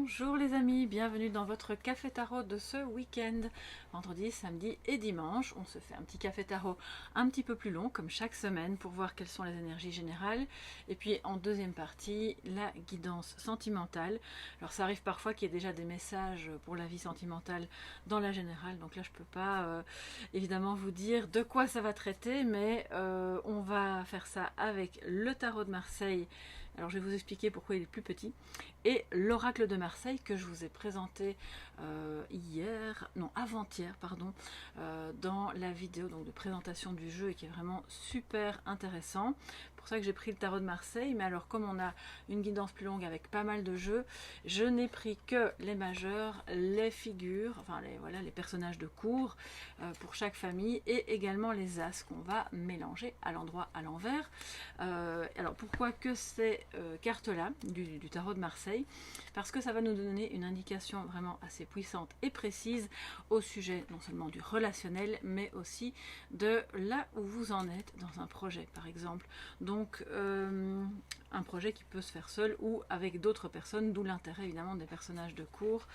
Bonjour les amis, bienvenue dans votre café tarot de ce week-end. Vendredi, samedi et dimanche, on se fait un petit café tarot un petit peu plus long comme chaque semaine pour voir quelles sont les énergies générales. Et puis en deuxième partie, la guidance sentimentale. Alors ça arrive parfois qu'il y ait déjà des messages pour la vie sentimentale dans la générale. Donc là je ne peux pas évidemment vous dire de quoi ça va traiter, mais on va faire ça avec le tarot de Marseille. Alors je vais vous expliquer pourquoi il est plus petit. Et l'oracle de Marseille que je vous ai présenté avant-hier, dans la vidéo donc, de présentation du jeu et qui est vraiment super intéressant. C'est pour ça que j'ai pris le tarot de Marseille, mais alors comme on a une guidance plus longue avec pas mal de jeux, je n'ai pris que les majeurs, les figures, enfin les personnages de cours pour chaque famille et également les as qu'on va mélanger à l'endroit à l'envers. Alors pourquoi que ces cartes-là du tarot de Marseille? Parce que ça va nous donner une indication vraiment assez puissante et précise au sujet non seulement du relationnel, mais aussi de là où vous en êtes dans un projet, par exemple. Donc, un projet qui peut se faire seul ou avec d'autres personnes, d'où l'intérêt évidemment des personnages de cours.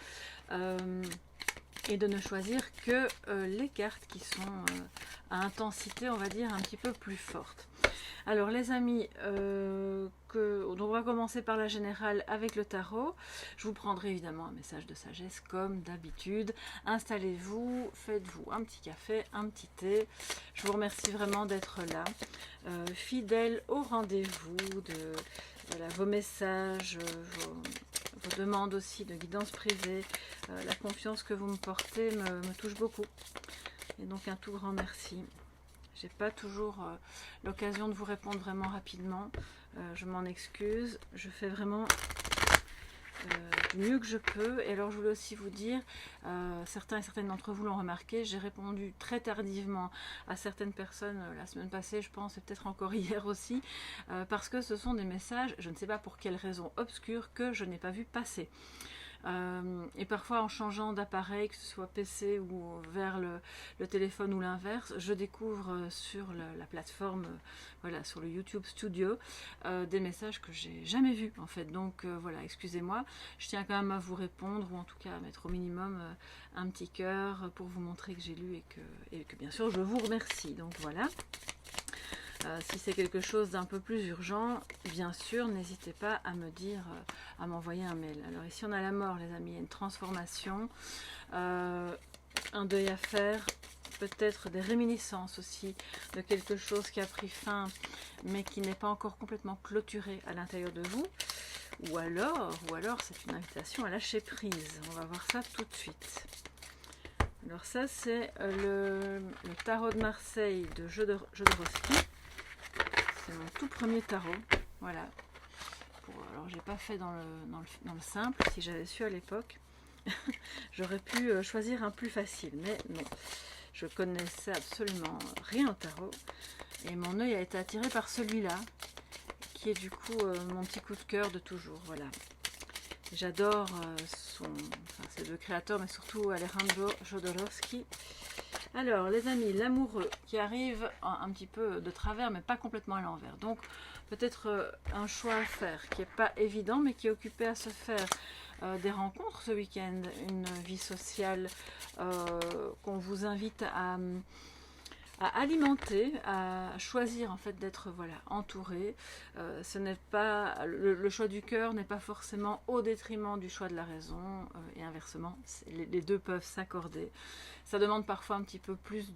Et de ne choisir que les cartes qui sont à intensité, on va dire, un petit peu plus forte. Alors les amis, on va commencer par la générale avec le tarot. Je vous prendrai évidemment un message de sagesse comme d'habitude. Installez-vous, faites-vous un petit café, un petit thé. Je vous remercie vraiment d'être là, fidèle au rendez-vous, vos messages, vos demandes aussi de guidance privée. La confiance que vous me portez me touche beaucoup. Et donc un tout grand merci. J'ai pas toujours l'occasion de vous répondre vraiment rapidement. Je m'en excuse. Je fais vraiment du mieux que je peux. Et alors je voulais aussi vous dire, certains et certaines d'entre vous l'ont remarqué, j'ai répondu très tardivement à certaines personnes la semaine passée, je pense, et peut-être encore hier aussi, parce que ce sont des messages, je ne sais pas pour quelle raison obscure, que je n'ai pas vu passer. Et parfois en changeant d'appareil, que ce soit PC ou vers le téléphone ou l'inverse, je découvre sur la plateforme, sur le YouTube Studio, des messages que j'ai jamais vus en fait. Donc voilà, excusez-moi, je tiens quand même à vous répondre, ou en tout cas à mettre au minimum un petit cœur pour vous montrer que j'ai lu et que bien sûr je vous remercie. Donc voilà. Si c'est quelque chose d'un peu plus urgent, bien sûr, n'hésitez pas à me dire, à m'envoyer un mail. Alors ici, on a la mort, les amis, il y a une transformation, un deuil à faire, peut-être des réminiscences aussi de quelque chose qui a pris fin, mais qui n'est pas encore complètement clôturé à l'intérieur de vous. Ou alors c'est une invitation à lâcher prise. On va voir ça tout de suite. Alors ça, c'est le tarot de Marseille de Jodorowsky. C'est mon tout premier tarot, voilà. Alors j'ai pas fait dans le simple, si j'avais su à l'époque, j'aurais pu choisir un plus facile, mais non. Je connaissais absolument rien au tarot, et mon œil a été attiré par celui-là, qui est du coup mon petit coup de cœur de toujours, voilà. J'adore ces deux créateurs, mais surtout Alejandro Jodorowsky. Alors les amis, l'amoureux qui arrive un petit peu de travers mais pas complètement à l'envers, donc peut-être un choix à faire qui n'est pas évident mais qui est occupé à se faire des rencontres ce week-end, une vie sociale qu'on vous invite à alimenter, à choisir en fait d'être entouré. Ce n'est pas le choix du cœur n'est pas forcément au détriment du choix de la raison et inversement, les deux peuvent s'accorder. Ça demande parfois un petit peu plus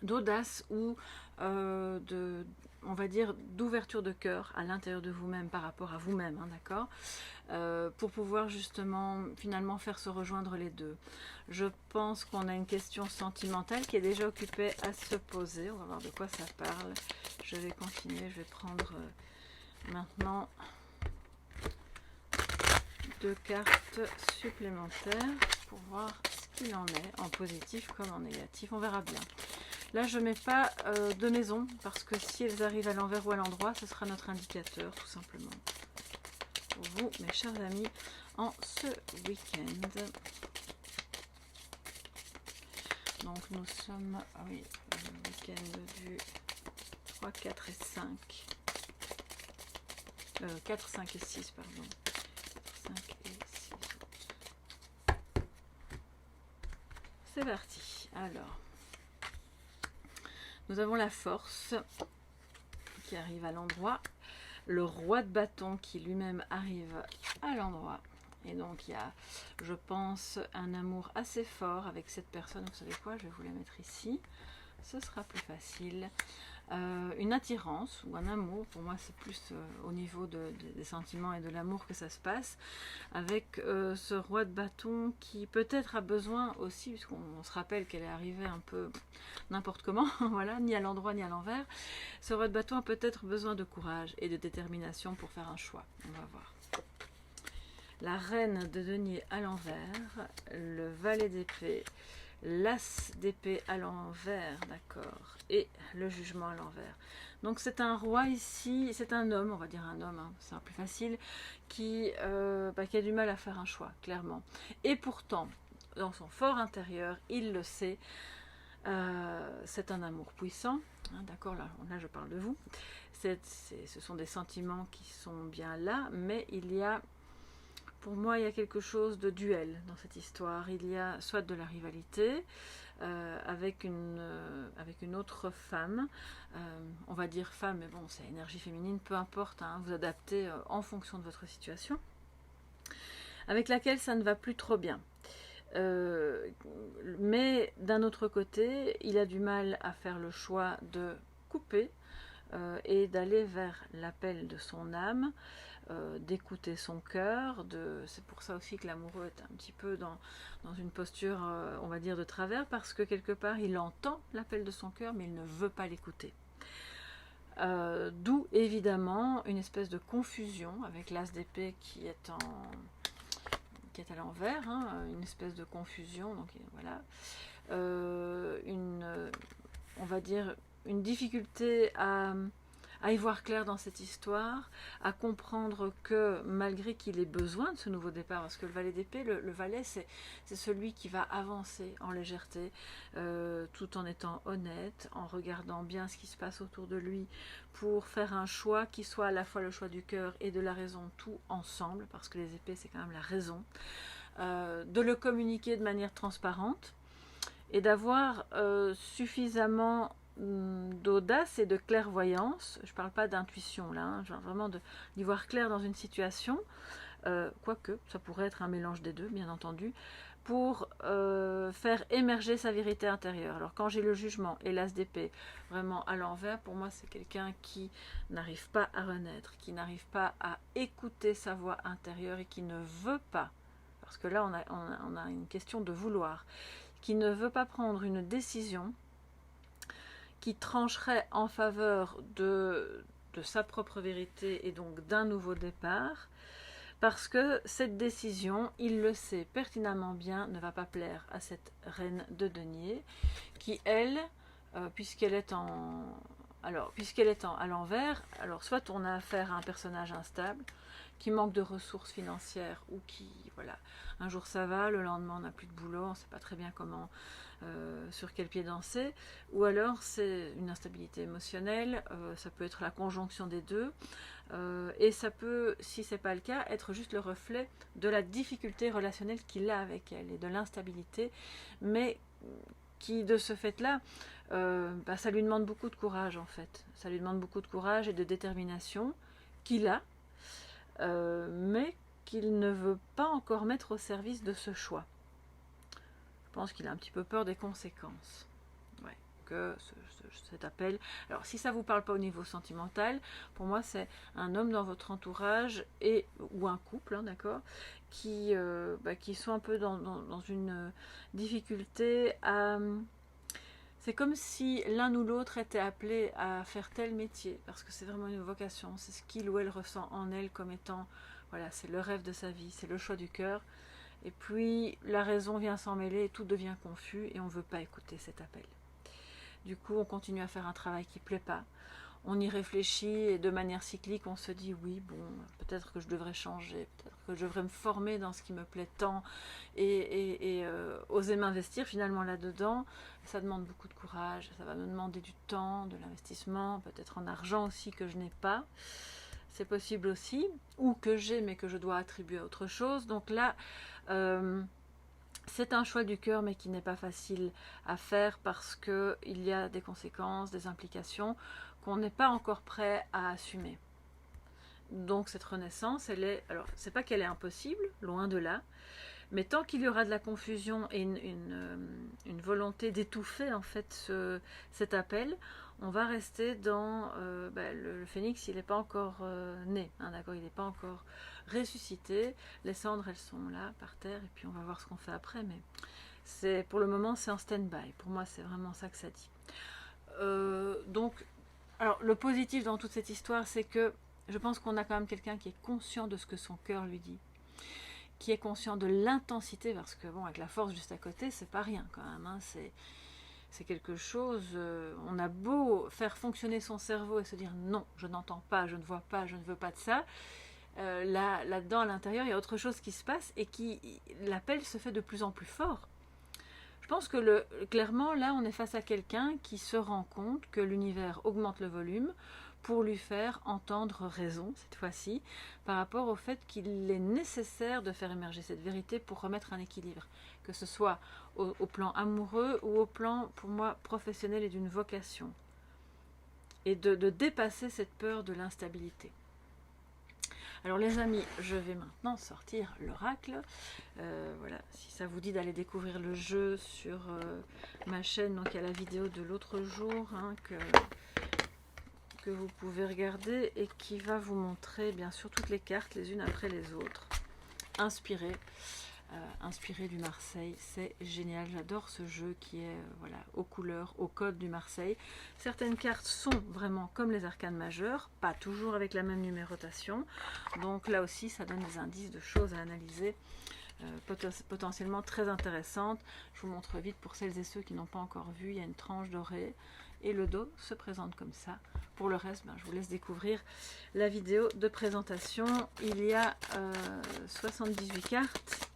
d'audace ou on va dire d'ouverture de cœur à l'intérieur de vous-même par rapport à vous-même, hein, d'accord, pour pouvoir justement finalement faire se rejoindre les deux. Je pense qu'on a une question sentimentale qui est déjà occupée à se poser. On va voir de quoi ça parle. Je vais continuer, je vais prendre maintenant 2 cartes supplémentaires pour voir ce qu'il en est, en positif comme en négatif. On verra bien. Là, je ne mets pas de maison, parce que si elles arrivent à l'envers ou à l'endroit, ce sera notre indicateur, tout simplement. Pour vous, mes chers amis, en ce week-end. Donc, nous sommes, le week-end du 3, 4 et 5. 4, 5 et 6, pardon. 5 et 6. c'est parti. Alors, nous avons la force qui arrive à l'endroit, le roi de bâton qui lui-même arrive à l'endroit. Et donc il y a, je pense, un amour assez fort avec cette personne. Vous savez quoi, je vais vous la mettre ici, ce sera plus facile. Une attirance ou un amour, pour moi c'est plus au niveau des sentiments et de l'amour que ça se passe, avec ce roi de bâton qui peut-être a besoin aussi, puisqu'on se rappelle qu'elle est arrivée un peu n'importe comment, voilà, ni à l'endroit ni à l'envers. Ce roi de bâton a peut-être besoin de courage et de détermination pour faire un choix. On va voir. La reine de denier à l'envers, le valet d'épée, l'as d'épée à l'envers, d'accord, et le jugement à l'envers. Donc c'est un roi ici, c'est un homme, on va dire un homme, hein, c'est plus facile, qui a du mal à faire un choix, clairement. Et pourtant, dans son fort intérieur, il le sait, c'est un amour puissant, hein, d'accord, là je parle de vous. Ce sont des sentiments qui sont bien là, mais il y a... Pour moi, il y a quelque chose de duel dans cette histoire. Il y a soit de la rivalité avec une autre femme, on va dire femme, mais bon, c'est énergie féminine, peu importe, hein, vous adaptez en fonction de votre situation, avec laquelle ça ne va plus trop bien. Mais d'un autre côté, il a du mal à faire le choix de couper et d'aller vers l'appel de son âme, d'écouter son cœur. C'est pour ça aussi que l'amoureux est un petit peu dans une posture, on va dire, de travers, parce que quelque part, il entend l'appel de son cœur, mais il ne veut pas l'écouter. D'où, évidemment, une espèce de confusion avec l'as d'épée qui est à l'envers, hein, une espèce de confusion, donc voilà. On va dire, une difficulté à y voir clair dans cette histoire, à comprendre que malgré qu'il ait besoin de ce nouveau départ, parce que le valet d'épée, le valet, c'est celui qui va avancer en légèreté, tout en étant honnête, en regardant bien ce qui se passe autour de lui, pour faire un choix qui soit à la fois le choix du cœur et de la raison, tout ensemble, parce que les épées, c'est quand même la raison, de le communiquer de manière transparente, et d'avoir suffisamment d'audace et de clairvoyance. Je ne parle pas d'intuition là, hein, genre vraiment d'y voir clair dans une situation, quoique ça pourrait être un mélange des deux, bien entendu, pour faire émerger sa vérité intérieure. Alors quand j'ai le jugement et l'as d'épée vraiment à l'envers, pour moi c'est quelqu'un qui n'arrive pas à renaître, qui n'arrive pas à écouter sa voix intérieure et qui ne veut pas, parce que là on a une question de vouloir, qui ne veut pas prendre une décision qui trancherait en faveur de sa propre vérité et donc d'un nouveau départ, parce que cette décision, il le sait pertinemment bien, ne va pas plaire à cette reine de denier, qui elle, puisqu'elle est à l'envers, alors soit on a affaire à un personnage instable, qui manque de ressources financières, ou qui, voilà, un jour ça va, le lendemain on n'a plus de boulot, on ne sait pas très bien comment, sur quel pied danser, ou alors c'est une instabilité émotionnelle, ça peut être la conjonction des deux, et ça peut, si c'est pas le cas, être juste le reflet de la difficulté relationnelle qu'il a avec elle, et de l'instabilité, mais qui de ce fait-là, ça lui demande beaucoup de courage en fait, ça lui demande beaucoup de courage et de détermination qu'il a, mais qu'il ne veut pas encore mettre au service de ce choix. Je pense qu'il a un petit peu peur des conséquences. Ouais, que cet appel... Alors, si ça ne vous parle pas au niveau sentimental, pour moi, c'est un homme dans votre entourage, ou un couple, hein, d'accord, qui sont un peu dans une difficulté à... C'est comme si l'un ou l'autre était appelé à faire tel métier, parce que c'est vraiment une vocation, c'est ce qu'il ou elle ressent en elle comme étant, voilà, c'est le rêve de sa vie, c'est le choix du cœur, et puis la raison vient s'en mêler et tout devient confus et on ne veut pas écouter cet appel. Du coup, on continue à faire un travail qui ne plaît pas, on y réfléchit et de manière cyclique, on se dit oui, bon, peut-être que je devrais changer, peut-être que je devrais me former dans ce qui me plaît tant et oser m'investir finalement là-dedans. Ça demande beaucoup de courage, ça va me demander du temps, de l'investissement, peut-être en argent aussi que je n'ai pas. C'est possible aussi, ou que j'ai mais que je dois attribuer à autre chose. Donc là, C'est un choix du cœur, mais qui n'est pas facile à faire parce qu'il y a des conséquences, des implications qu'on n'est pas encore prêt à assumer. Donc cette renaissance, elle est, alors c'est pas qu'elle est impossible, loin de là, mais tant qu'il y aura de la confusion et une volonté d'étouffer en fait cet appel, on va rester dans le phénix, il n'est pas encore né, hein, d'accord, il n'est pas encore ressuscité. Les cendres, elles sont là par terre, et puis on va voir ce qu'on fait après. Mais c'est pour le moment, c'est en stand-by. Pour moi, c'est vraiment ça que ça dit. Donc, alors le positif dans toute cette histoire, c'est que je pense qu'on a quand même quelqu'un qui est conscient de ce que son cœur lui dit, qui est conscient de l'intensité, parce que bon, avec la force juste à côté, c'est pas rien quand même, hein, c'est quelque chose, on a beau faire fonctionner son cerveau et se dire non, je n'entends pas, je ne vois pas, je ne veux pas de ça, là-dedans à l'intérieur il y a autre chose qui se passe et l'appel se fait de plus en plus fort. Je pense que clairement là on est face à quelqu'un qui se rend compte que l'univers augmente le volume pour lui faire entendre raison cette fois-ci par rapport au fait qu'il est nécessaire de faire émerger cette vérité pour remettre un équilibre, que ce soit au plan amoureux ou au plan, pour moi, professionnel et d'une vocation, et de dépasser cette peur de l'instabilité. Alors les amis, je vais maintenant sortir l'oracle. Voilà, si ça vous dit d'aller découvrir le jeu sur ma chaîne, donc il y a la vidéo de l'autre jour, hein, que vous pouvez regarder et qui va vous montrer bien sûr toutes les cartes les unes après les autres. Inspiré du Marseille, c'est génial, j'adore ce jeu qui est voilà, aux couleurs, au code du Marseille. Certaines cartes sont vraiment comme les arcanes majeures, pas toujours avec la même numérotation, donc là aussi ça donne des indices de choses à analyser, potentiellement très intéressantes. Je vous montre vite pour celles et ceux qui n'ont pas encore vu, il y a une tranche dorée et le dos se présente comme ça. Pour le reste, je vous laisse découvrir la vidéo de présentation. Il y a 78 cartes,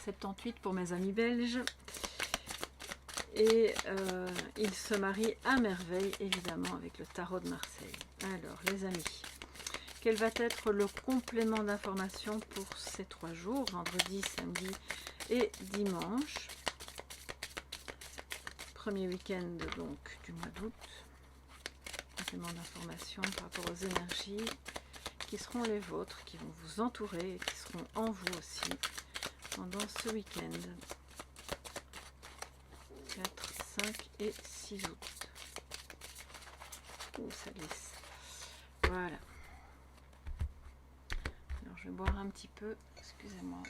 78 pour mes amis belges, et il se marie à merveille évidemment avec le tarot de Marseille. Alors les amis, quel va être le complément d'information pour ces 3 jours, vendredi, samedi et dimanche, premier week-end donc du mois d'août? Complément d'information par rapport aux énergies qui seront les vôtres, qui vont vous entourer et qui seront en vous aussi pendant ce week-end 4, 5 et 6 août. Ouh, ça glisse. Voilà. Alors je vais boire un petit peu, excusez-moi.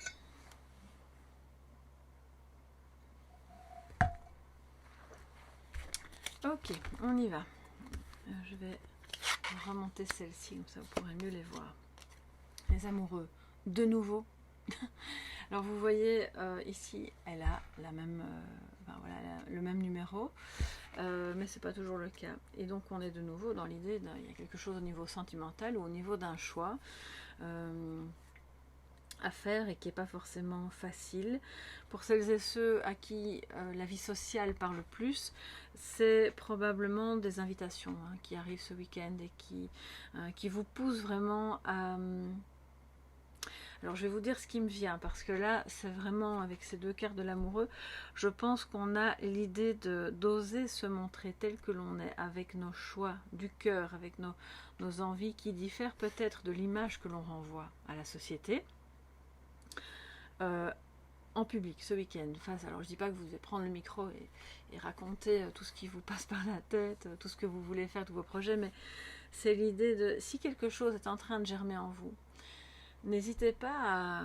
Ok, on y va. Je vais remonter celle-ci, comme ça vous pourrez mieux les voir. Les amoureux, de nouveau. Alors vous voyez ici, elle a la même, le même numéro, mais c'est pas toujours le cas. Et donc on est de nouveau dans l'idée, il y a quelque chose au niveau sentimental ou au niveau d'un choix à faire et qui n'est pas forcément facile. Pour celles et ceux à qui la vie sociale parle plus, c'est probablement des invitations qui arrivent ce week-end et qui vous poussent vraiment à... Alors je vais vous dire ce qui me vient, parce que là c'est vraiment avec ces 2 cartes de l'amoureux, je pense qu'on a l'idée d'oser se montrer tel que l'on est, avec nos choix du cœur, avec nos envies qui diffèrent peut-être de l'image que l'on renvoie à la société. En public ce week-end. Alors je dis pas que vous devez prendre le micro et raconter tout ce qui vous passe par la tête, tout ce que vous voulez faire, tous vos projets, mais c'est l'idée de, si quelque chose est en train de germer en vous, n'hésitez pas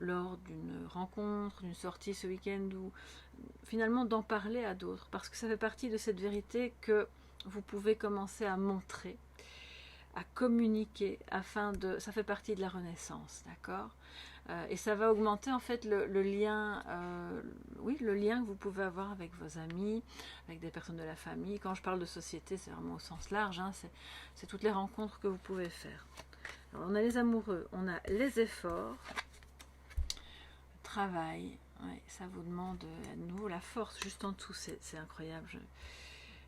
lors d'une rencontre, d'une sortie ce week-end, ou finalement d'en parler à d'autres, parce que ça fait partie de cette vérité que vous pouvez commencer à montrer, à communiquer, ça fait partie de la renaissance, d'accord ? Et ça va augmenter en fait le lien, le lien que vous pouvez avoir avec vos amis, avec des personnes de la famille. Quand je parle de société, c'est vraiment au sens large, hein, c'est toutes les rencontres que vous pouvez faire. Alors, on a les amoureux, on a les efforts, le travail, ouais, ça vous demande à nouveau la force juste en dessous, c'est incroyable.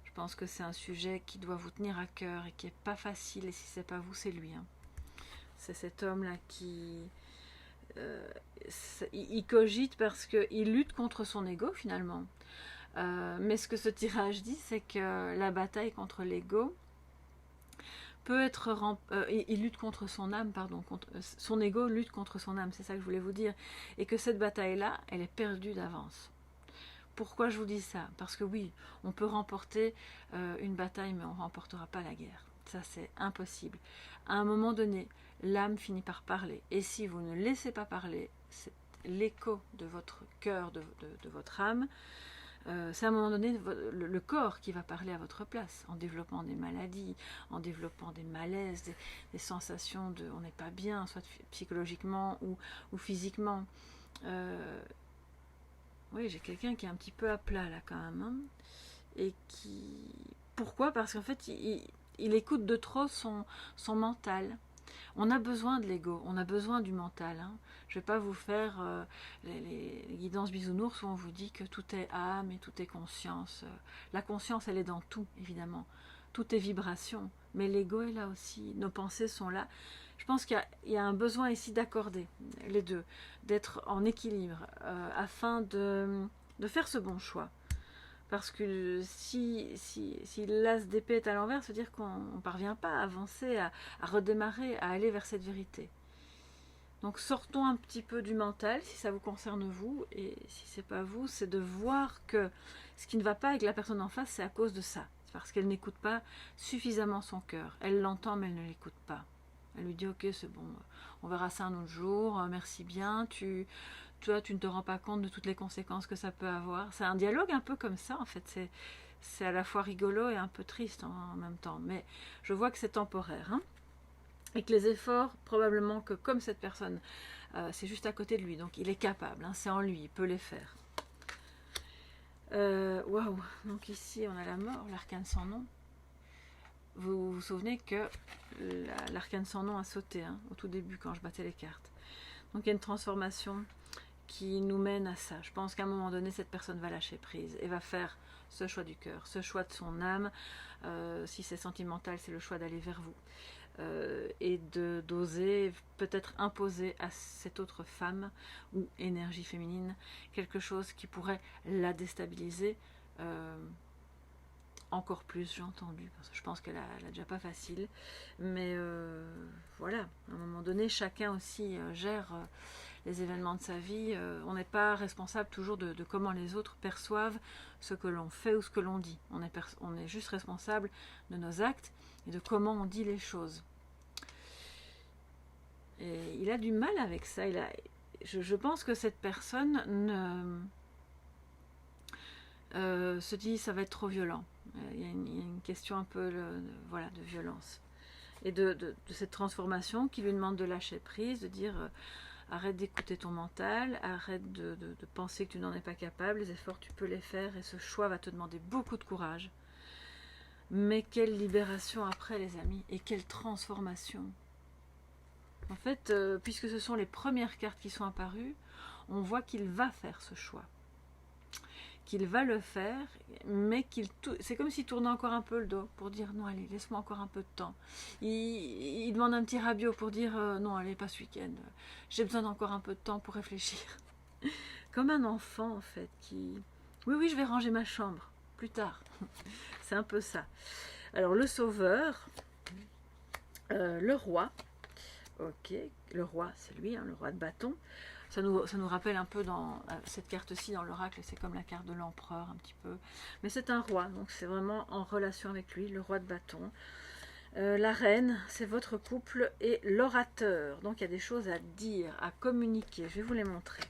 Je pense que c'est un sujet qui doit vous tenir à cœur et qui n'est pas facile, et si c'est pas vous, c'est lui. Hein. C'est cet homme-là qui il cogite parce qu'il lutte contre son ego finalement. Mais ce que ce tirage dit, c'est que la bataille contre l'ego peut être... il lutte contre son âme, pardon. Son ego lutte contre son âme, c'est ça que je voulais vous dire. Et que cette bataille-là, elle est perdue d'avance. Pourquoi je vous dis ça? Parce que oui, on peut remporter une bataille, mais on ne remportera pas la guerre. Ça, c'est impossible. À un moment donné, l'âme finit par parler. Et si vous ne laissez pas parler, c'est l'écho de votre cœur, de votre âme, c'est à un moment donné le corps qui va parler à votre place, en développant des maladies, en développant des malaises, des sensations de on n'est pas bien, soit psychologiquement ou physiquement. Oui, j'ai quelqu'un qui est un petit peu à plat là quand même. Hein, et qui... Pourquoi? Parce qu'en fait, il écoute de trop son mental. On a besoin de l'ego, on a besoin du mental. Hein. Je ne vais pas vous faire les guidances bisounours où on vous dit que tout est âme et tout est conscience. La conscience, elle est dans tout, évidemment. Tout est vibration, mais l'ego est là aussi. Nos pensées sont là. Je pense qu'il y a un besoin ici d'accorder les deux, d'être en équilibre afin de faire ce bon choix. Parce que si l'as d'épée est à l'envers, ça veut dire qu'on ne parvient pas à avancer, à redémarrer, à aller vers cette vérité. Donc sortons un petit peu du mental, si ça vous concerne vous, et si c'est pas vous, c'est de voir que ce qui ne va pas avec la personne en face, c'est à cause de ça. C'est parce qu'elle n'écoute pas suffisamment son cœur. Elle l'entend, mais elle ne l'écoute pas. Elle lui dit, ok, c'est bon, on verra ça un autre jour, merci bien, toi, tu ne te rends pas compte de toutes les conséquences que ça peut avoir. C'est un dialogue un peu comme ça, en fait. C'est à la fois rigolo et un peu triste en même temps. Mais je vois que c'est temporaire. Hein, et que les efforts, probablement que comme cette personne, c'est juste à côté de lui. Donc il est capable, hein, c'est en lui, il peut les faire. Waouh. Donc ici, on a la mort, l'arcane sans nom. Vous vous souvenez que l'arcane sans nom a sauté hein, au tout début quand je battais les cartes. Donc il y a une transformation qui nous mène à ça. Je pense qu'à un moment donné, cette personne va lâcher prise et va faire ce choix du cœur, ce choix de son âme. Si c'est sentimental, c'est le choix d'aller vers vous. Et d'oser peut-être imposer à cette autre femme ou énergie féminine quelque chose qui pourrait la déstabiliser encore plus, j'ai entendu, parce que je pense qu'elle a déjà pas facile, mais voilà, à un moment donné, chacun aussi gère les événements de sa vie. On n'est pas responsable toujours de comment les autres perçoivent ce que l'on fait ou ce que l'on dit. On est juste responsable de nos actes et de comment on dit les choses. Et il a du mal avec ça. Je pense que cette personne se dit ça va être trop violent. Il y a une question un peu voilà, de violence. Et de cette transformation qui lui demande de lâcher prise, de dire arrête d'écouter ton mental, arrête de penser que tu n'en es pas capable, les efforts tu peux les faire et ce choix va te demander beaucoup de courage. Mais quelle libération après les amis et quelle transformation. En fait, puisque ce sont les premières cartes qui sont apparues, on voit qu'il va faire ce choix. Qu'il va le faire, mais c'est comme s'il tournait encore un peu le dos pour dire non, allez, laisse-moi encore un peu de temps. Il demande un petit rabiot pour dire non, allez, pas ce week-end, j'ai besoin d'encore un peu de temps pour réfléchir. Comme un enfant, en fait, qui... Oui, je vais ranger ma chambre, plus tard. C'est un peu ça. Alors, le sauveur, le roi, ok, le roi, c'est lui, hein, le roi de bâton. Ça nous rappelle un peu dans cette carte-ci, dans l'oracle, c'est comme la carte de l'empereur un petit peu. Mais c'est un roi, donc c'est vraiment en relation avec lui, le roi de bâton. La reine, c'est votre couple, et l'orateur. Donc il y a des choses à dire, à communiquer. Je vais vous les montrer,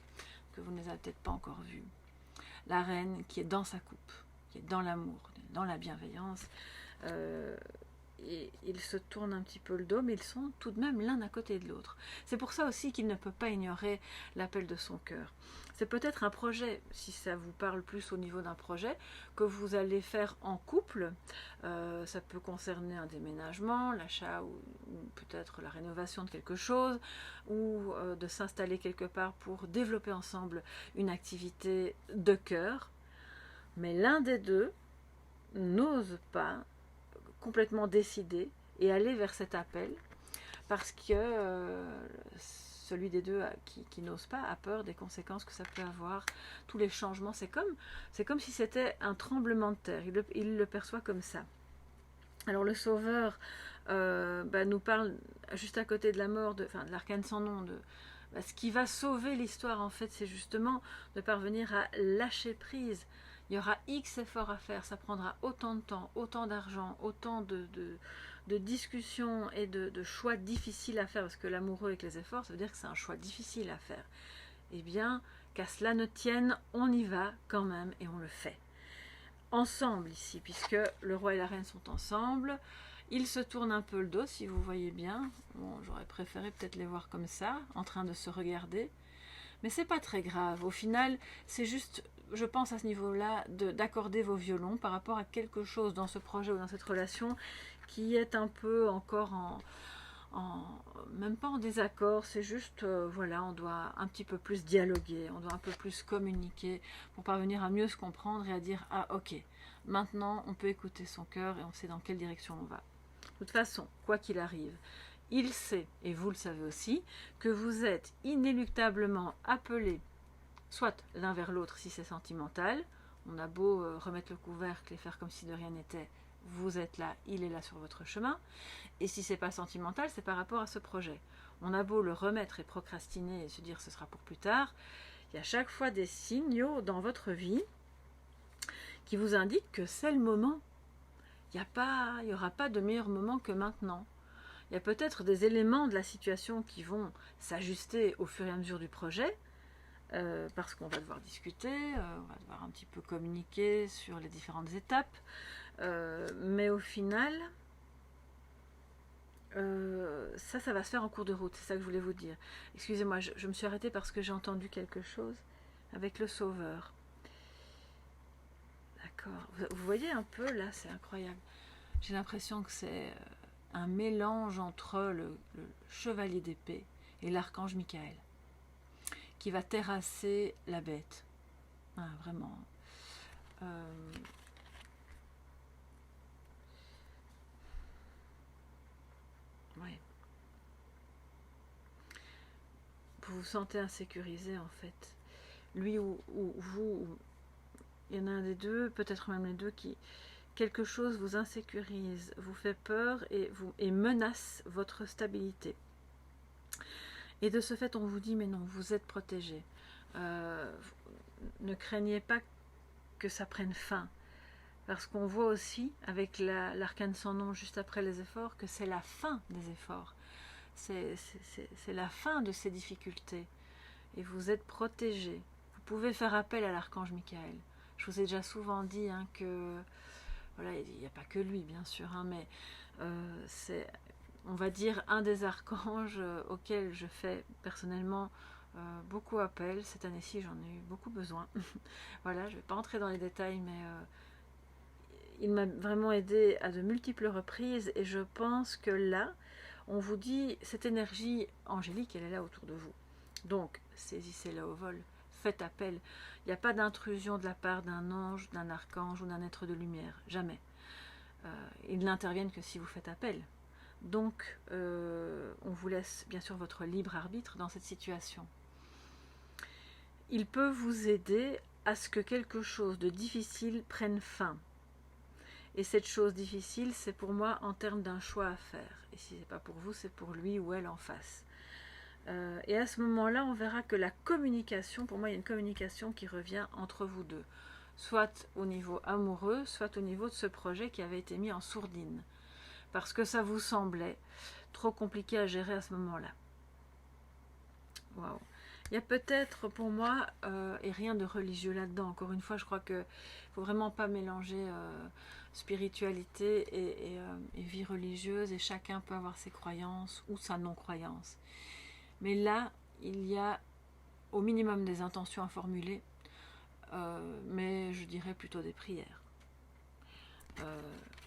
que vous ne les avez peut-être pas encore vues. La reine qui est dans sa coupe, qui est dans l'amour, dans la bienveillance. Et ils se tournent un petit peu le dos, mais ils sont tout de même l'un à côté de l'autre. C'est pour ça aussi qu'il ne peut pas ignorer l'appel de son cœur. C'est peut-être un projet, si ça vous parle plus au niveau d'un projet, que vous allez faire en couple. Ça peut concerner un déménagement, l'achat ou peut-être la rénovation de quelque chose, ou de s'installer quelque part pour développer ensemble une activité de cœur. Mais l'un des deux n'ose pas complètement décider et aller vers cet appel parce que celui des deux qui n'ose pas a peur des conséquences que ça peut avoir, tous les changements. C'est comme si c'était un tremblement de terre, il le perçoit comme ça. Alors le sauveur nous parle juste à côté de la mort, de l'arcane sans nom, ce qui va sauver l'histoire en fait, c'est justement de parvenir à lâcher prise. Il y aura X efforts à faire, ça prendra autant de temps, autant d'argent, autant de discussions et de choix difficiles à faire, parce que l'amoureux avec les efforts, ça veut dire que c'est un choix difficile à faire. Eh bien, qu'à cela ne tienne, on y va quand même et on le fait. Ensemble ici, puisque le roi et la reine sont ensemble, ils se tournent un peu le dos, si vous voyez bien. Bon, j'aurais préféré peut-être les voir comme ça, en train de se regarder. Mais c'est pas très grave. Au final, c'est juste, je pense à ce niveau-là, d'accorder vos violons par rapport à quelque chose dans ce projet ou dans cette relation qui est un peu encore même pas en désaccord, c'est juste, voilà, on doit un petit peu plus dialoguer, on doit un peu plus communiquer pour parvenir à mieux se comprendre et à dire, ah ok, maintenant on peut écouter son cœur et on sait dans quelle direction on va. De toute façon, quoi qu'il arrive, il sait, et vous le savez aussi, que vous êtes inéluctablement appelés, soit l'un vers l'autre si c'est sentimental, on a beau remettre le couvercle et faire comme si de rien n'était, vous êtes là, il est là sur votre chemin. Et si c'est pas sentimental, c'est par rapport à ce projet. On a beau le remettre et procrastiner et se dire ce sera pour plus tard, il y a chaque fois des signaux dans votre vie qui vous indiquent que c'est le moment. Il n'y aura pas de meilleur moment que maintenant. Il y a peut-être des éléments de la situation qui vont s'ajuster au fur et à mesure du projet, parce qu'on va devoir discuter, on va devoir un petit peu communiquer sur les différentes étapes, mais au final, ça va se faire en cours de route, c'est ça que je voulais vous dire. Excusez-moi, je me suis arrêtée parce que j'ai entendu quelque chose avec le sauveur. D'accord, vous voyez un peu là, c'est incroyable. J'ai l'impression que c'est un mélange entre le chevalier d'épée et l'archange Michael qui va terrasser la bête. Ah, vraiment. Ouais. Vous vous sentez insécurisé en fait. Lui ou vous, il y en a un des deux, peut-être même les deux, qui quelque chose vous insécurise, vous fait peur et menace votre stabilité. Et de ce fait, on vous dit, mais non, vous êtes protégé. Ne craignez pas que ça prenne fin. Parce qu'on voit aussi, avec l'arcane sans nom juste après les efforts, que c'est la fin des efforts. C'est la fin de ces difficultés. Et vous êtes protégé. Vous pouvez faire appel à l'archange Michael. Je vous ai déjà souvent dit que, voilà, il n'y a pas que lui, bien sûr, mais c'est, on va dire, un des archanges auxquels je fais personnellement beaucoup appel. Cette année-ci, j'en ai eu beaucoup besoin. Voilà, je ne vais pas entrer dans les détails, mais il m'a vraiment aidé à de multiples reprises. Et je pense que là, on vous dit, cette énergie angélique, elle est là autour de vous. Donc, saisissez-la au vol. Faites appel. Il n'y a pas d'intrusion de la part d'un ange, d'un archange ou d'un être de lumière. Jamais. Ils n'interviennent que si vous faites appel. Donc, on vous laisse bien sûr votre libre arbitre dans cette situation. Il peut vous aider à ce que quelque chose de difficile prenne fin. Et cette chose difficile, c'est pour moi en termes d'un choix à faire. Et si ce n'est pas pour vous, c'est pour lui ou elle en face. Et à ce moment-là, on verra que la communication, pour moi, il y a une communication qui revient entre vous deux. Soit au niveau amoureux, soit au niveau de ce projet qui avait été mis en sourdine. Parce que ça vous semblait trop compliqué à gérer à ce moment-là. Waouh. Il y a peut-être pour moi, et rien de religieux là-dedans, encore une fois, je crois qu'il ne faut vraiment pas mélanger spiritualité et vie religieuse, et chacun peut avoir ses croyances ou sa non-croyance. Mais là, il y a au minimum des intentions à formuler, mais je dirais plutôt des prières.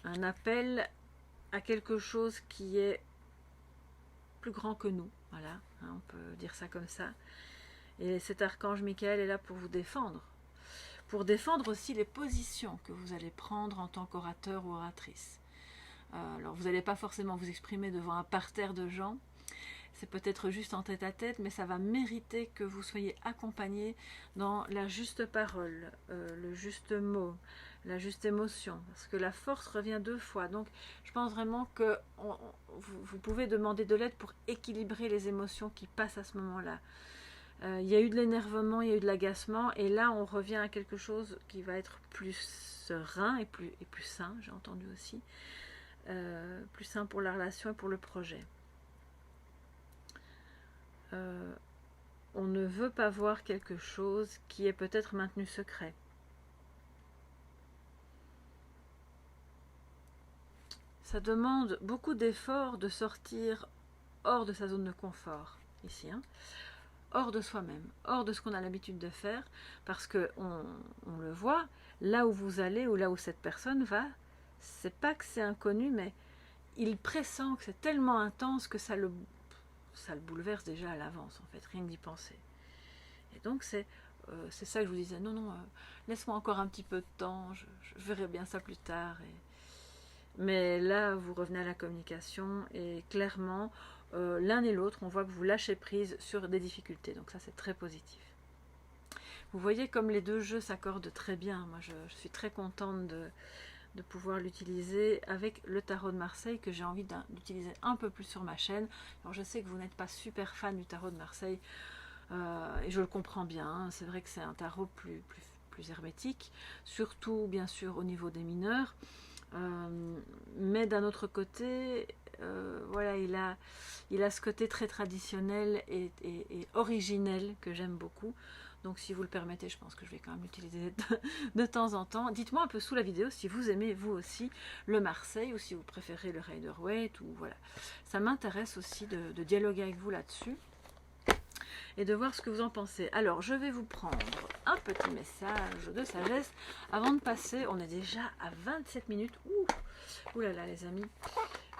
Un appel à quelque chose qui est plus grand que nous, voilà, hein, on peut dire ça comme ça. Et cet archange Michael est là pour vous défendre aussi les positions que vous allez prendre en tant qu'orateur ou oratrice. Alors vous n'allez pas forcément vous exprimer devant un parterre de gens, c'est peut-être juste en tête-à-tête, mais ça va mériter que vous soyez accompagné dans la juste parole, le juste mot, la juste émotion, parce que la force revient 2 fois. Donc je pense vraiment que vous pouvez demander de l'aide pour équilibrer les émotions qui passent à ce moment-là. Il y a eu de l'énervement, il y a eu de l'agacement, et là on revient à quelque chose qui va être plus serein et plus sain, j'ai entendu aussi, plus sain pour la relation et pour le projet. On ne veut pas voir quelque chose qui est peut-être maintenu secret. Ça demande beaucoup d'efforts de sortir hors de sa zone de confort, ici, hein, hors de soi-même, hors de ce qu'on a l'habitude de faire, parce que on le voit, là où vous allez ou là où cette personne va, c'est pas que c'est inconnu, mais il pressent que c'est tellement intense que ça le bouleverse déjà à l'avance, en fait, rien que d'y penser. Et donc c'est ça que je vous disais, non, laisse-moi encore un petit peu de temps, je verrai bien ça plus tard. Mais là, vous revenez à la communication et clairement, l'un et l'autre, on voit que vous lâchez prise sur des difficultés. Donc ça, c'est très positif. Vous voyez comme les 2 jeux s'accordent très bien. Moi, je suis très contente de pouvoir l'utiliser avec le tarot de Marseille que j'ai envie d'utiliser un peu plus sur ma chaîne. Alors je sais que vous n'êtes pas super fan du tarot de Marseille et je le comprends bien. Hein. C'est vrai que c'est un tarot plus hermétique, surtout bien sûr au niveau des mineurs. Mais d'un autre côté, voilà, il a ce côté très traditionnel et originel que j'aime beaucoup. Donc si vous le permettez, je pense que je vais quand même l'utiliser de temps en temps. Dites-moi un peu sous la vidéo si vous aimez vous aussi le Marseille ou si vous préférez le Rider-Waite, ou voilà. Ça m'intéresse aussi de dialoguer avec vous là-dessus et de voir ce que vous en pensez. Alors, je vais vous prendre un petit message de sagesse avant de passer. On est déjà à 27 minutes. Ouh là là, les amis.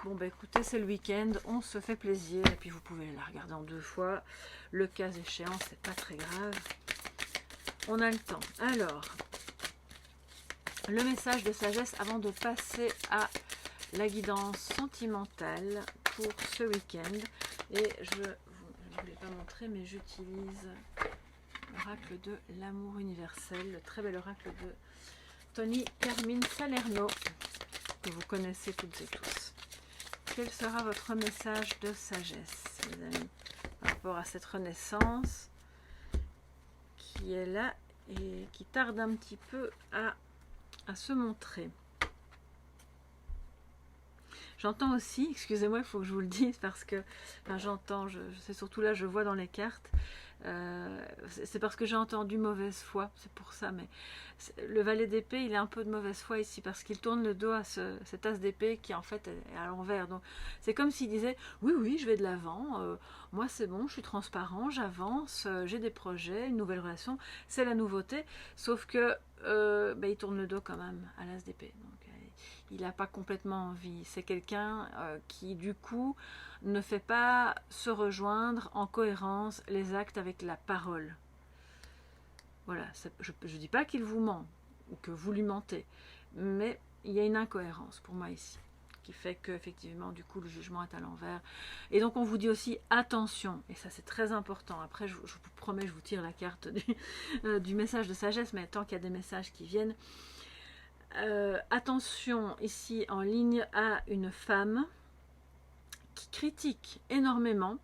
Bon, bah écoutez, c'est le week-end, on se fait plaisir. Et puis, vous pouvez la regarder en 2 fois. Le cas échéant, c'est pas très grave. On a le temps. Alors, le message de sagesse avant de passer à la guidance sentimentale pour ce week-end. Et je ne voulais pas montrer, mais j'utilise l'oracle de l'amour universel, le très bel oracle de Tony Carmine Salerno, que vous connaissez toutes et tous. Quel sera votre message de sagesse, les amis, par rapport à cette renaissance qui est là et qui tarde un petit peu à se montrer? J'entends aussi, excusez-moi, il faut que je vous le dise parce que, enfin, j'entends, je sais surtout là, je vois dans les cartes, c'est parce que j'ai entendu mauvaise foi, c'est pour ça, mais le valet d'épée, il a un peu de mauvaise foi ici parce qu'il tourne le dos à cet as d'épée qui en fait est à l'envers. Donc c'est comme s'il disait, oui, je vais de l'avant, moi c'est bon, je suis transparent, j'avance, j'ai des projets, une nouvelle relation, c'est la nouveauté, sauf que il tourne le dos quand même à l'as d'épée. Donc il n'a pas complètement envie. C'est quelqu'un qui, du coup, ne fait pas se rejoindre en cohérence les actes avec la parole. Voilà, je ne dis pas qu'il vous ment ou que vous lui mentez, mais il y a une incohérence pour moi ici, qui fait qu'effectivement, du coup, le jugement est à l'envers. Et donc, on vous dit aussi attention, et ça c'est très important. Après, je vous promets, je vous tire la carte du message de sagesse, mais tant qu'il y a des messages qui viennent, attention ici en ligne à une femme qui critique énormément,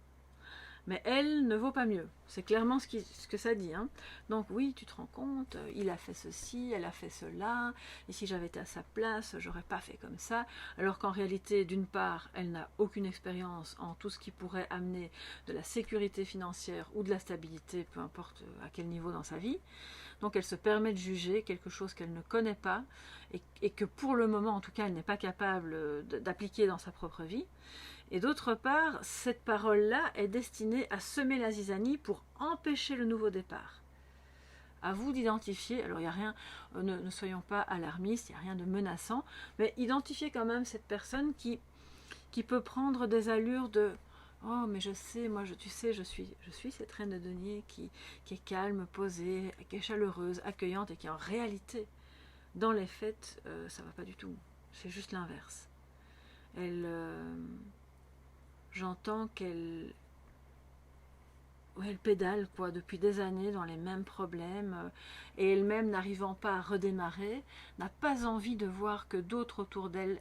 mais elle ne vaut pas mieux. C'est clairement ce que ça dit. Hein. Donc oui, tu te rends compte, il a fait ceci, elle a fait cela, et si j'avais été à sa place, j'aurais pas fait comme ça. Alors qu'en réalité, d'une part, elle n'a aucune expérience en tout ce qui pourrait amener de la sécurité financière ou de la stabilité, peu importe à quel niveau dans sa vie. Donc elle se permet de juger quelque chose qu'elle ne connaît pas et que pour le moment, en tout cas, elle n'est pas capable d'appliquer dans sa propre vie. Et d'autre part, cette parole-là est destinée à semer la zizanie pour empêcher le nouveau départ. À vous d'identifier, alors il n'y a rien, ne soyons pas alarmistes, il n'y a rien de menaçant, mais identifiez quand même cette personne qui peut prendre des allures de « Oh, mais je sais, moi, tu sais, je suis cette reine de denier qui est calme, posée, qui est chaleureuse, accueillante et qui en réalité, dans les faits, ça ne va pas du tout. C'est juste l'inverse. J'entends qu'elle où elle pédale quoi, depuis des années dans les mêmes problèmes et elle-même n'arrivant pas à redémarrer, n'a pas envie de voir que d'autres autour d'elle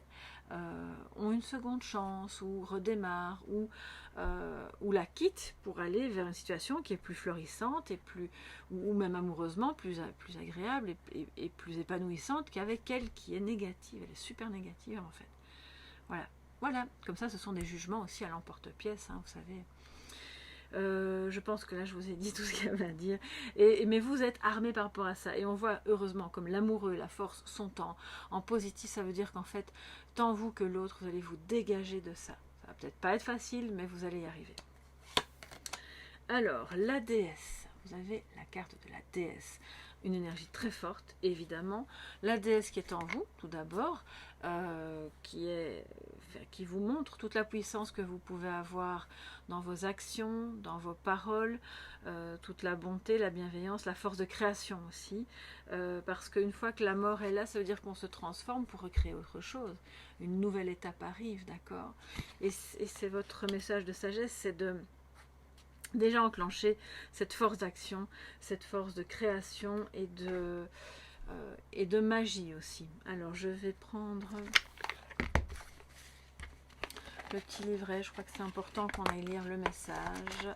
ont une seconde chance ou redémarrent ou la quittent pour aller vers une situation qui est plus florissante et plus, ou même amoureusement plus agréable et plus épanouissante qu'avec elle qui est négative. Elle est super négative en fait. Voilà. Voilà, comme ça ce sont des jugements aussi à l'emporte-pièce, hein, vous savez. Je pense que là je vous ai dit tout ce qu'il y avait à dire, mais vous êtes armés par rapport à ça, et on voit heureusement comme l'amoureux, la force sont en positif, ça veut dire qu'en fait, tant vous que l'autre, vous allez vous dégager de ça. Ça va peut-être pas être facile, mais vous allez y arriver. Alors, la déesse, vous avez la carte de la déesse, une énergie très forte, évidemment. La déesse qui est en vous, tout d'abord, qui vous montre toute la puissance que vous pouvez avoir dans vos actions, dans vos paroles, toute la bonté, la bienveillance, la force de création aussi. Parce qu'une fois que la mort est là, ça veut dire qu'on se transforme pour recréer autre chose. Une nouvelle étape arrive, d'accord? Et c'est votre message de sagesse, c'est de déjà enclencher cette force d'action, cette force de création et de magie aussi. Alors je vais prendre le petit livret, je crois que c'est important qu'on aille lire le message.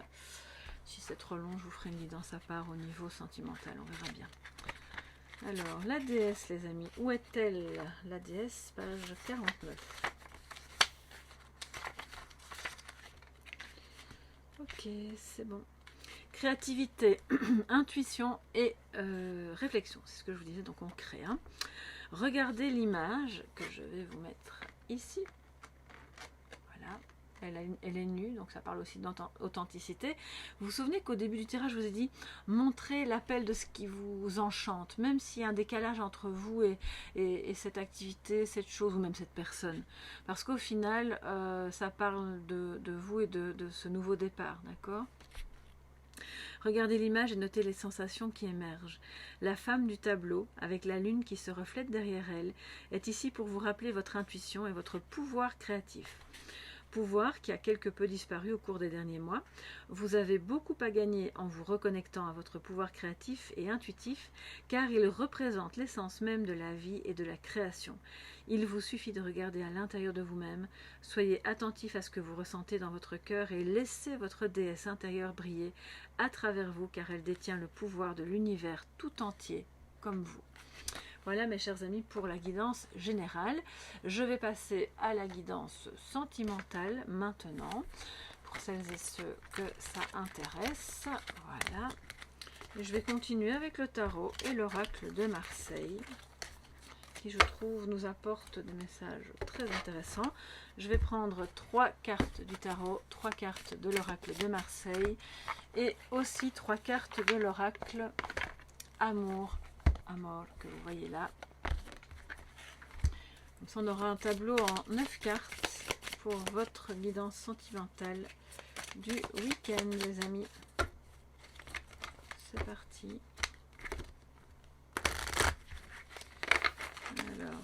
Si c'est trop long, je vous ferai une guidance à part au niveau sentimental, on verra bien. Alors, la déesse les amis, où est-elle? La déesse, page 49. Ok, c'est bon. Créativité, intuition et réflexion, c'est ce que je vous disais, donc on crée. Hein. Regardez l'image que je vais vous mettre ici. Voilà, elle est nue, donc ça parle aussi d'authenticité. Vous vous souvenez qu'au début du tirage, je vous ai dit, montrez l'appel de ce qui vous enchante, même s'il y a un décalage entre vous et cette activité, cette chose ou même cette personne. Parce qu'au final, ça parle de vous et de ce nouveau départ, d'accord ? Regardez l'image et notez les sensations qui émergent. La femme du tableau, avec la lune qui se reflète derrière elle, est ici pour vous rappeler votre intuition et votre pouvoir créatif. Pouvoir qui a quelque peu disparu au cours des derniers mois. Vous avez beaucoup à gagner en vous reconnectant à votre pouvoir créatif et intuitif, car il représente l'essence même de la vie et de la création. Il vous suffit de regarder à l'intérieur de vous-même, soyez attentif à ce que vous ressentez dans votre cœur et laissez votre déesse intérieure briller à travers vous, car elle détient le pouvoir de l'univers tout entier, comme vous. Voilà mes chers amis pour la guidance générale. Je vais passer à la guidance sentimentale maintenant, pour celles et ceux que ça intéresse. Voilà. Et je vais continuer avec le tarot et l'oracle de Marseille, qui je trouve nous apporte des messages très intéressants. Je vais prendre 3 cartes du tarot, 3 cartes de l'oracle de Marseille et aussi 3 cartes de l'oracle Amour que vous voyez là. Comme ça on aura un tableau en 9 cartes pour votre guidance sentimentale du week-end les amis. C'est parti. Alors,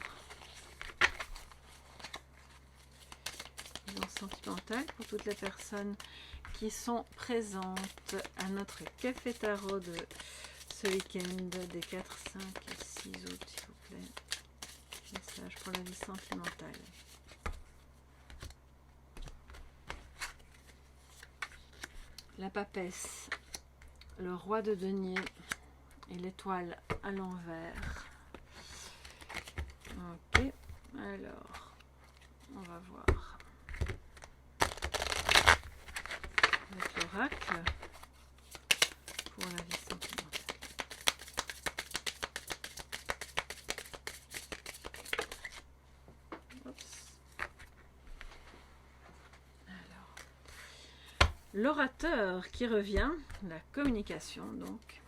guidance sentimentale pour toutes les personnes qui sont présentes à notre café tarot de ce week-end des 4, 5 et 6 août, s'il vous plaît. Message pour la vie sentimentale. La papesse, le roi de denier et l'étoile à l'envers. Ok, alors, on va voir. Avec l'oracle pour la vie sentimentale. L'orateur qui revient, la communication donc,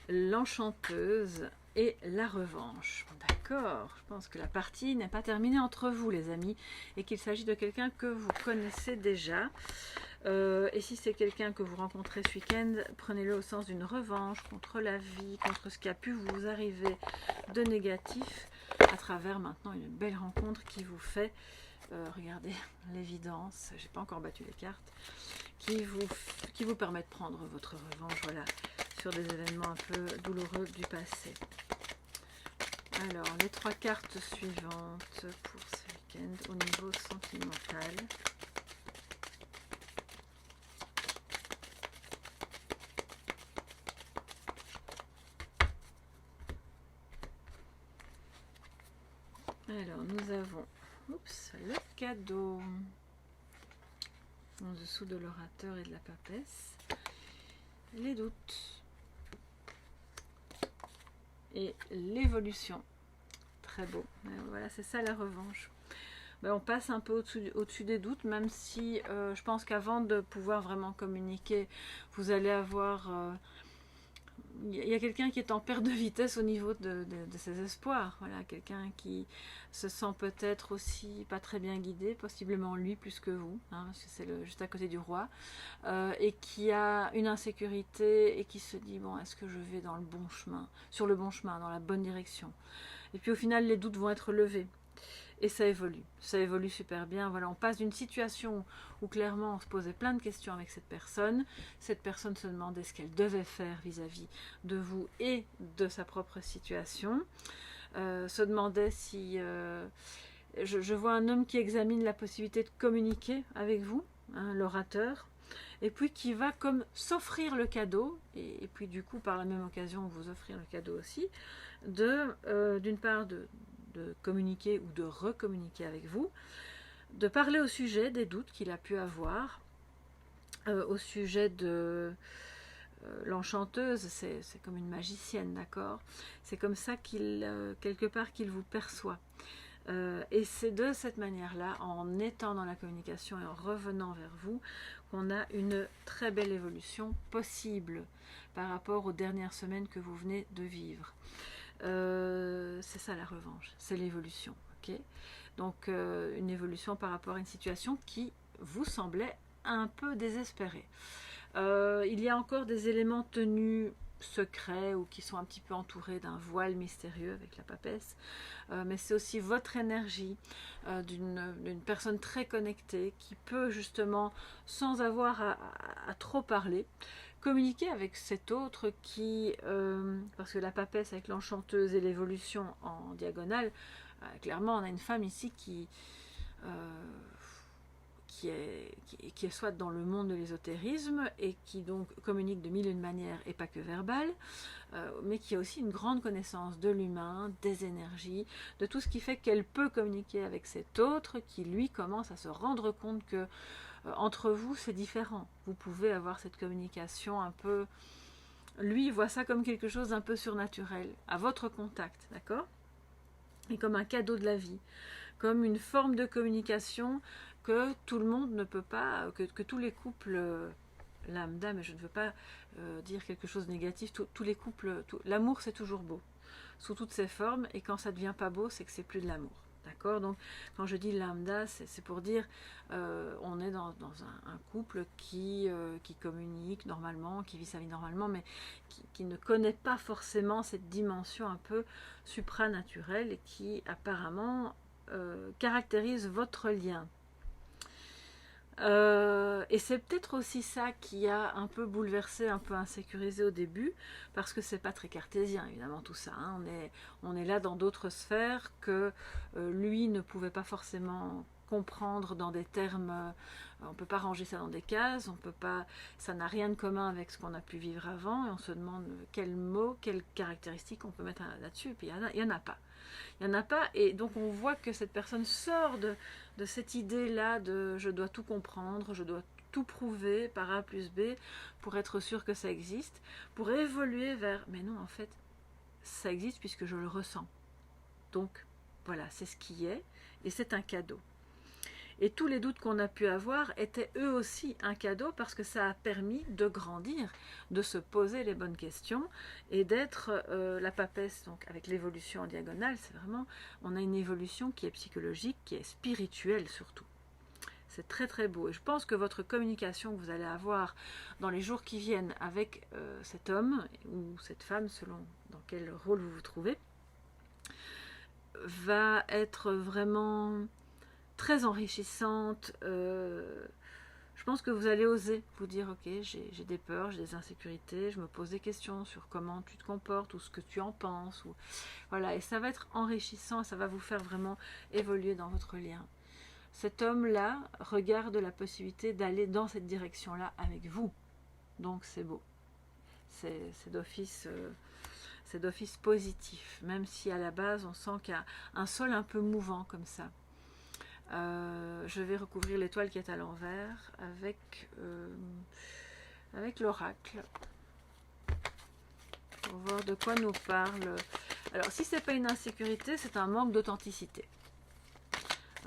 l'enchanteuse et la revanche. D'accord, je pense que la partie n'est pas terminée entre vous les amis et qu'il s'agit de quelqu'un que vous connaissez déjà. Et si c'est quelqu'un que vous rencontrez ce week-end, prenez-le au sens d'une revanche contre la vie, contre ce qui a pu vous arriver de négatif à travers maintenant une belle rencontre qui vous fait regardez l'évidence, j'ai pas encore battu les cartes, qui vous permet de prendre votre revanche, voilà, sur des événements un peu douloureux du passé. Alors, les 3 cartes suivantes pour ce week-end au niveau sentimental. Alors, nous avons le cadeau en dessous de l'orateur et de la papesse, les doutes et l'évolution. Très beau. Voilà, c'est ça la revanche. On passe un peu au-dessus des doutes, même si je pense qu'avant de pouvoir vraiment communiquer, vous allez avoir... il y a quelqu'un qui est en perte de vitesse au niveau de ses espoirs. Voilà, quelqu'un qui se sent peut-être aussi pas très bien guidé, possiblement lui plus que vous, hein, parce que c'est juste à côté du roi, et qui a une insécurité et qui se dit, bon, est-ce que je vais dans le bon chemin, sur le bon chemin, dans la bonne direction? Et puis au final, les doutes vont être levés. Et ça évolue super bien. Voilà, on passe d'une situation où clairement on se posait plein de questions avec cette personne. Cette personne se demandait ce qu'elle devait faire vis-à-vis de vous et de sa propre situation. Se demandait si... je vois un homme qui examine la possibilité de communiquer avec vous, hein, l'orateur, et puis qui va comme s'offrir le cadeau, et puis du coup par la même occasion vous offrir le cadeau aussi, d'une part de communiquer ou de recommuniquer avec vous, de parler au sujet des doutes qu'il a pu avoir, au sujet de l'enchanteuse, c'est comme une magicienne, d'accord? C'est comme ça quelque part qu'il vous perçoit. Et c'est de cette manière-là, en étant dans la communication et en revenant vers vous, qu'on a une très belle évolution possible par rapport aux dernières semaines que vous venez de vivre. C'est ça la revanche, c'est l'évolution. Okay, donc une évolution par rapport à une situation qui vous semblait un peu désespérée. Il y a encore des éléments tenus secrets ou qui sont un petit peu entourés d'un voile mystérieux avec la papesse, mais c'est aussi votre énergie d'une personne très connectée qui peut justement, sans avoir à trop parler, communiquer avec cet autre qui, parce que la papesse avec l'enchanteuse et l'évolution en diagonale, clairement on a une femme ici qui est soit dans le monde de l'ésotérisme et qui donc communique de mille et une manières et pas que verbale, mais qui a aussi une grande connaissance de l'humain, des énergies, de tout ce qui fait qu'elle peut communiquer avec cet autre qui lui commence à se rendre compte que entre vous c'est différent. Vous pouvez avoir cette communication un peu... Lui il voit ça comme quelque chose d'un peu surnaturel, à votre contact, d'accord? Et comme un cadeau de la vie, comme une forme de communication que tout le monde ne peut pas, que tous les couples lambda, mais je ne veux pas dire quelque chose de négatif, tous les couples, l'amour c'est toujours beau, sous toutes ses formes, et quand ça ne devient pas beau, c'est que c'est plus de l'amour. D'accord? Donc, quand je dis lambda, c'est pour dire on est dans un couple qui communique normalement, qui vit sa vie normalement, mais qui ne connaît pas forcément cette dimension un peu supranaturelle et qui apparemment caractérise votre lien. Et c'est peut-être aussi ça qui a un peu bouleversé, un peu insécurisé au début, parce que c'est pas très cartésien évidemment tout ça, hein. On est là dans d'autres sphères que lui ne pouvait pas forcément comprendre dans des termes, on peut pas ranger ça dans des cases, on peut pas, ça n'a rien de commun avec ce qu'on a pu vivre avant, et on se demande quels mots, quelles caractéristiques on peut mettre là-dessus, et puis il y en a pas. Il n'y en a pas, et donc on voit que cette personne sort de cette idée-là de je dois tout comprendre, je dois tout prouver par A plus B pour être sûr que ça existe, pour évoluer vers mais non, en fait, ça existe puisque je le ressens. Donc voilà, c'est ce qui est, et c'est un cadeau. Et tous les doutes qu'on a pu avoir étaient eux aussi un cadeau parce que ça a permis de grandir, de se poser les bonnes questions et d'être la papesse, donc avec l'évolution en diagonale, c'est vraiment, on a une évolution qui est psychologique, qui est spirituelle surtout. C'est très très beau et je pense que votre communication que vous allez avoir dans les jours qui viennent avec cet homme ou cette femme selon dans quel rôle vous vous trouvez, va être vraiment très enrichissante, je pense que vous allez oser vous dire, ok, j'ai des peurs, j'ai des insécurités, je me pose des questions sur comment tu te comportes ou ce que tu en penses. Ou... Voilà, et ça va être enrichissant, ça va vous faire vraiment évoluer dans votre lien. Cet homme-là regarde la possibilité d'aller dans cette direction-là avec vous. Donc c'est beau. C'est d'office positif, même si à la base on sent qu'il y a un sol un peu mouvant comme ça. Je vais recouvrir l'étoile qui est à l'envers avec l'oracle pour voir de quoi nous parle. Alors si c'est pas une insécurité, c'est un manque d'authenticité,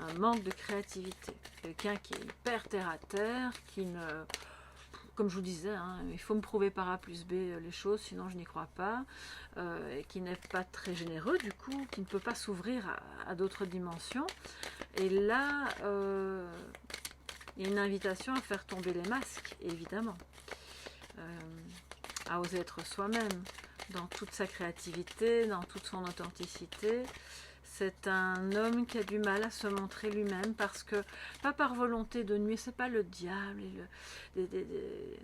un manque de créativité, quelqu'un qui est hyper terre à terre, qui ne, comme je vous disais, hein, il faut me prouver par A plus B les choses, sinon je n'y crois pas, et qui n'est pas très généreux du coup, qui ne peut pas s'ouvrir à d'autres dimensions. Et là, il y a une invitation à faire tomber les masques, évidemment, à oser être soi-même, dans toute sa créativité, dans toute son authenticité. C'est un homme qui a du mal à se montrer lui-même parce que, pas par volonté de nuire, c'est pas le diable et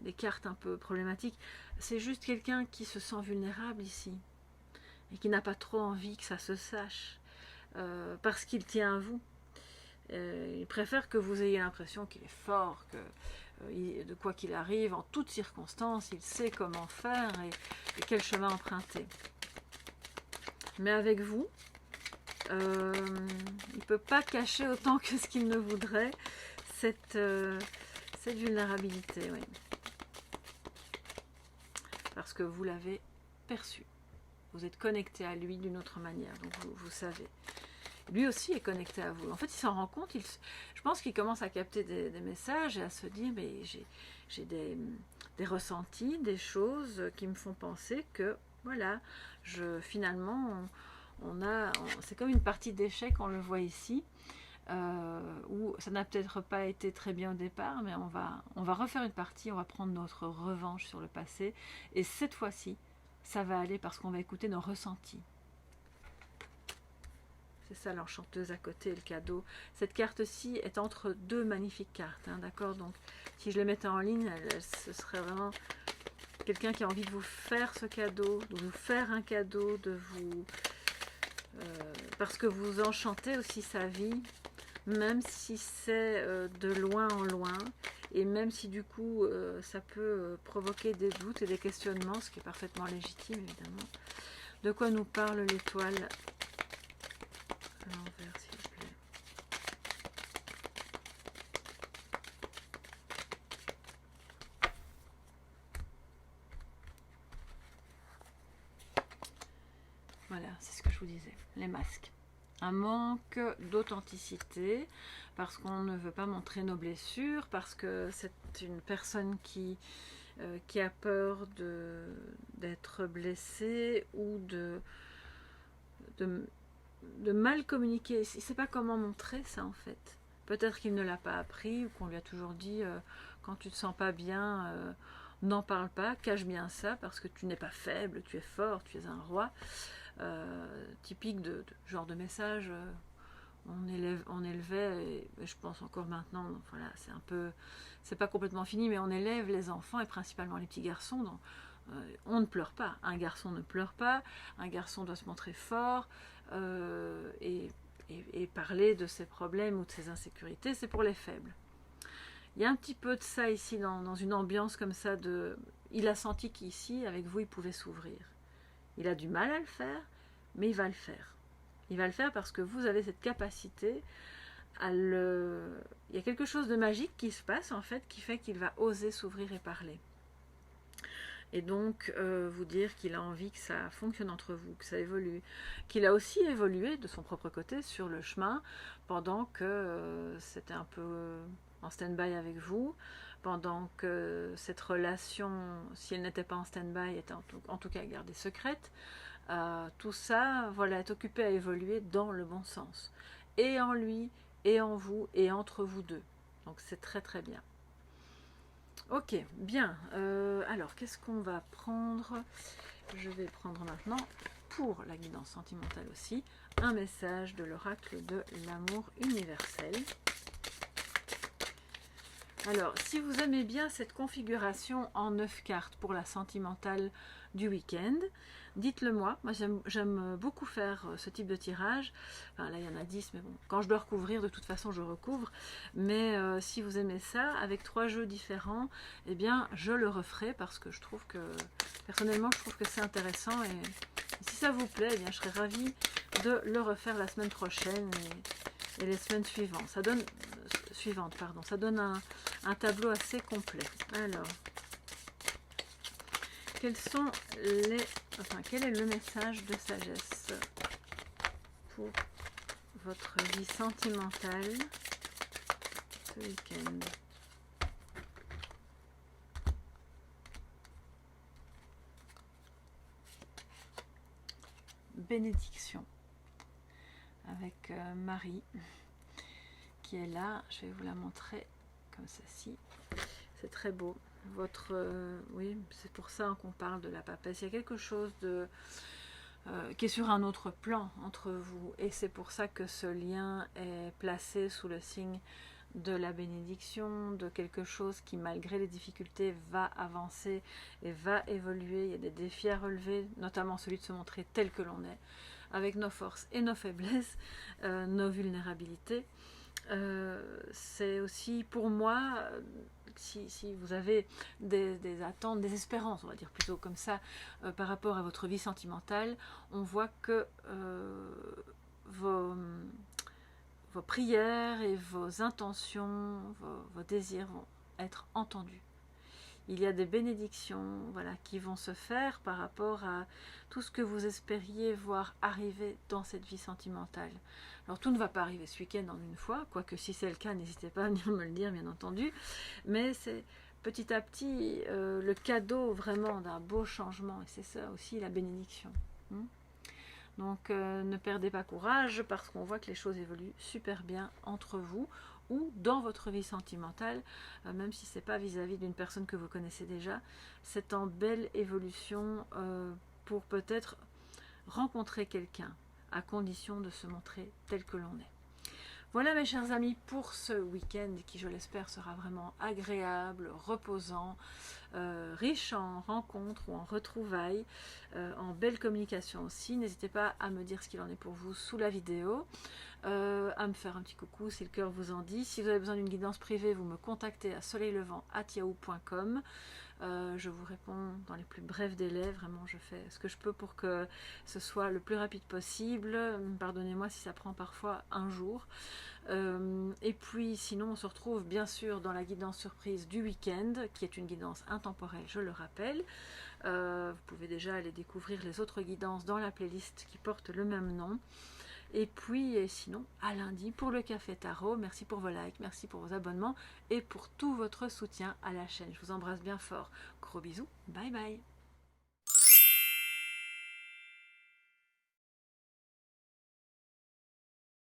des cartes un peu problématiques, c'est juste quelqu'un qui se sent vulnérable ici et qui n'a pas trop envie que ça se sache parce qu'il tient à vous. Il préfère que vous ayez l'impression qu'il est fort, que de quoi qu'il arrive, en toutes circonstances, il sait comment faire et quel chemin emprunter. Mais avec vous, il ne peut pas cacher autant que ce qu'il ne voudrait cette vulnérabilité, oui. Parce que vous l'avez perçu. Vous êtes connecté à lui d'une autre manière, donc vous savez. Lui aussi est connecté à vous. En fait, il s'en rend compte, je pense qu'il commence à capter des messages et à se dire, mais j'ai des ressentis, des choses qui me font penser que, voilà, finalement, c'est comme une partie d'échec, on le voit ici, où ça n'a peut-être pas été très bien au départ, mais on va refaire une partie, on va prendre notre revanche sur le passé, et cette fois-ci, ça va aller parce qu'on va écouter nos ressentis. C'est ça l'enchanteuse à côté, le cadeau. Cette carte-ci est entre deux magnifiques cartes, hein, d'accord? Donc, si je les mettais en ligne, ce serait vraiment quelqu'un qui a envie de vous faire ce cadeau, de vous faire un cadeau, de vous... parce que vous enchantez aussi sa vie, même si c'est de loin en loin, et même si du coup, ça peut provoquer des doutes et des questionnements, ce qui est parfaitement légitime, évidemment. De quoi nous parle l'étoile à l'envers, s'il vous plaît. Voilà, c'est ce que je vous disais, les masques. Un manque d'authenticité, parce qu'on ne veut pas montrer nos blessures, parce que c'est une personne qui a peur d'être blessée ou de mal communiquer. Il ne sait pas comment montrer ça en fait. Peut-être qu'il ne l'a pas appris ou qu'on lui a toujours dit quand tu ne te sens pas bien, n'en parle pas, cache bien ça parce que tu n'es pas faible, tu es fort, tu es un roi. Typique de genre de message on élevait, et je pense encore maintenant, donc voilà, c'est un peu, c'est pas complètement fini, mais on élève les enfants et principalement les petits garçons. Donc, on ne pleure pas, un garçon ne pleure pas, un garçon doit se montrer fort et parler de ses problèmes ou de ses insécurités, c'est pour les faibles. Il y a un petit peu de ça ici dans une ambiance comme ça il a senti qu'ici avec vous il pouvait s'ouvrir. Il a du mal à le faire, mais il va le faire. Il va le faire parce que vous avez cette capacité il y a quelque chose de magique qui se passe en fait, qui fait qu'il va oser s'ouvrir et parler. Et donc vous dire qu'il a envie que ça fonctionne entre vous, que ça évolue, qu'il a aussi évolué de son propre côté sur le chemin pendant que c'était un peu en stand-by avec vous, pendant que cette relation, si elle n'était pas en stand-by, était en tout cas gardée secrète. Tout ça, voilà, est occupé à évoluer dans le bon sens. Et en lui, et en vous, et entre vous deux. Donc c'est très très bien. Ok, bien. Alors, qu'est-ce qu'on va prendre? Je vais prendre maintenant, pour la guidance sentimentale aussi, un message de l'oracle de l'amour universel. Alors, si vous aimez bien cette configuration en 9 cartes pour la sentimentale du week-end, dites-le moi. Moi, j'aime beaucoup faire ce type de tirage. Enfin, là, il y en a 10, mais bon, quand je dois recouvrir, de toute façon, je recouvre. Mais si vous aimez ça, avec 3 jeux différents, eh bien, je le referai parce que je trouve que, personnellement, je trouve que c'est intéressant. Et si ça vous plaît, eh bien, je serais ravie de le refaire la semaine prochaine et les semaines suivantes. Ça donne, ça donne un tableau assez complet. Alors, quels sont quel est le message de sagesse pour votre vie sentimentale ce week-end? Bénédiction avec Marie qui est là. Je vais vous la montrer comme ceci. C'est très beau. Oui, c'est pour ça qu'on parle de la papesse. Il y a quelque chose qui est sur un autre plan entre vous. Et c'est pour ça que ce lien est placé sous le signe de la bénédiction, de quelque chose qui, malgré les difficultés, va avancer et va évoluer. Il y a des défis à relever, notamment celui de se montrer tel que l'on est, avec nos forces et nos faiblesses, nos vulnérabilités. C'est aussi pour moi, si vous avez des attentes, des espérances, on va dire plutôt comme ça, par rapport à votre vie sentimentale, on voit que vos prières et vos intentions, vos désirs vont être entendus. Il y a des bénédictions, voilà, qui vont se faire par rapport à tout ce que vous espériez voir arriver dans cette vie sentimentale. Alors tout ne va pas arriver ce week-end en une fois, quoique si c'est le cas, n'hésitez pas à venir me le dire, bien entendu. Mais c'est petit à petit le cadeau vraiment d'un beau changement, et c'est ça aussi la bénédiction. Donc ne perdez pas courage parce qu'on voit que les choses évoluent super bien entre vous ou dans votre vie sentimentale, même si ce n'est pas vis-à-vis d'une personne que vous connaissez déjà. C'est en belle évolution pour peut-être rencontrer quelqu'un à condition de se montrer tel que l'on est. Voilà mes chers amis pour ce week-end qui, je l'espère, sera vraiment agréable, reposant, riche en rencontres ou en retrouvailles, en belle communication aussi. N'hésitez pas à me dire ce qu'il en est pour vous sous la vidéo, à me faire un petit coucou si le cœur vous en dit. Si vous avez besoin d'une guidance privée, vous me contactez à soleillevent@yahoo.com. Je vous réponds dans les plus brefs délais. Vraiment, je fais ce que je peux pour que ce soit le plus rapide possible. Pardonnez-moi si ça prend parfois un jour. Et puis sinon, on se retrouve bien sûr dans la guidance surprise du week-end, qui est une guidance intemporelle, je le rappelle. Vous pouvez déjà aller découvrir les autres guidances dans la playlist qui porte le même nom. Et puis sinon, à lundi pour le Café Tarot. Merci pour vos likes, merci pour vos abonnements et pour tout votre soutien à la chaîne. Je vous embrasse bien fort. Gros bisous, bye bye.